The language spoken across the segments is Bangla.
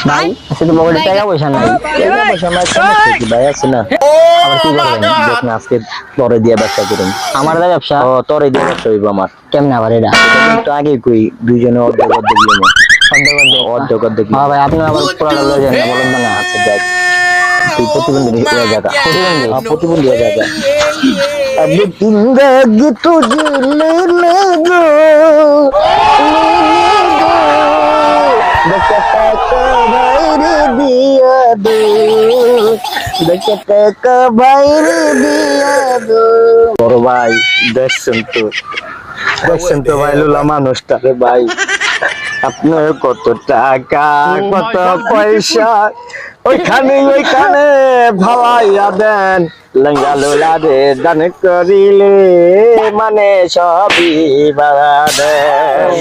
ভাই শুধু পকেটে টাকা পয়সা নাই, টাকা পয়সা নাই, সমস্যা কি ভাই? আছে না? আবার কি করবেন? দেখ না, আজকে তরে দিয়ে ব্যবসা করুন। আমার দা ব্যবসা ও, তরে দিয়ে ব্যবসা হইব আমার। কেমনে আবার এটা? একটু আগে কই দুইজনে অর্ধেক অর্ধেক নিবো। অর্ধেক অর্ধেক অর্ধেক অর্ধেক হ্যাঁ ভাই, আপনি আবার পুরাটা লয়ে যান না, বলেন না। আচ্ছা দেখ, তুই প্রতিবন্ধী হয়ে জায়গা, প্রতিবন্ধী হয়ে জায়গা। अब जिंदगी तुझे लेने दो, बचता का भाई दिया दो, बचता का भाई दिया दो। বড় ভাই দেখছেন তো ভাই, লুলা মানুষটা রে ভাই, আপনার কত টাকা কত পয়সা ওইখানে ভালাইয়া দেন, লেঙ্গা লোলা রে দান করিলে মানে সবই বাড়া দেন।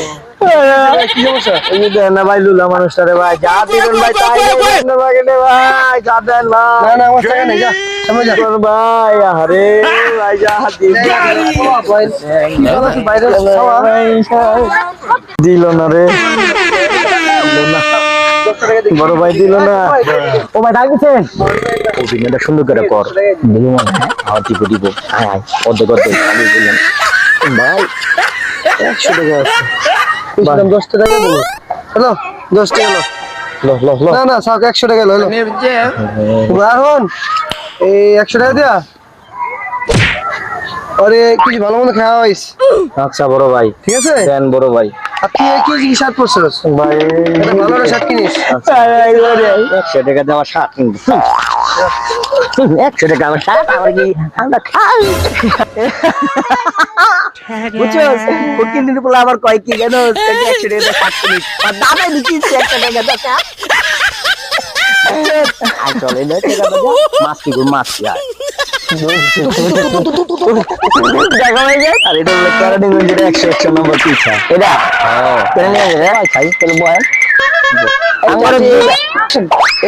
না ভাই, লুলা মানুষটারে ভাই, যা দিবেন ভাই তাই দেবেন না ভাই, ভাই যা দেন ভাই। না আমার টাকা নেই, যা সামনে যা ভাই। আরে ভাই যা দিল না রে, বড় ভাই দিল না। ও ভাই ডাকছেন? অভিনয়টা সুন্দর করে কর, দিব মনে হয়। আমার দিব আয় আয়, অর্ধেক অর্ধেক আমি বললাম ভাই 100 টাকা আছে। 10 টাকা দেবো। হ্যালো 10 টাকা হলো। লো লো লো, না না সাক 100 টাকা হলো। রাহুন এই 100 টাকা দিয়া আরে কিছু ভালো মন্দ খাওয়া হইস। আচ্ছা বড় ভাই, ঠিক আছে দেন বড় ভাই। আর তুই কি কি শার্ট পরছস ভাই এটা ভালো করে শার্ট কিনিস। 100 টাকা দেওয়া শার্ট কিনবো। 100 টাকা আমার শার্ট, আমার কি আমরা খাই বুঝছস? ফকির দিন বলে আবার কয় কি জানো, 100 টাকা শার্ট কিনিস আর দামে দিচ্ছিস 100 টাকা দাও। আই চলে না টাকা দাও, মাছ কি গো, মাছ কি আয় দেখা হয়ে যায়। আর এটা বলে কারা দিন যেটা 100 নম্বর পিছা এটা কেন নিয়ে যাবে ভাই? খাই তাহলে বয়েন আমার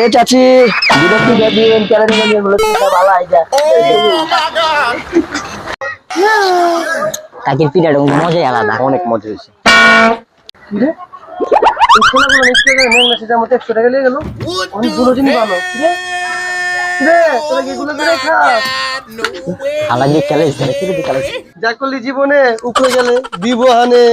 এ চাচি বিরক্তি দিবেন, কারা দিন বলে পিছা ভালো আইজা। কাকির পিঠাটা মজাই আলাদা। অনেক মজা হয়েছে। কোন টাকা নেন না, সেটা মতে 100 টাকা নিয়ে গেল। অনেক দুটো জিনিস ভালো ঠিক আছে রে, তোরা কি গুলো করে খা। আলাদা খেলে যা করলি জীবনে উপরে গেলে দিব হানে।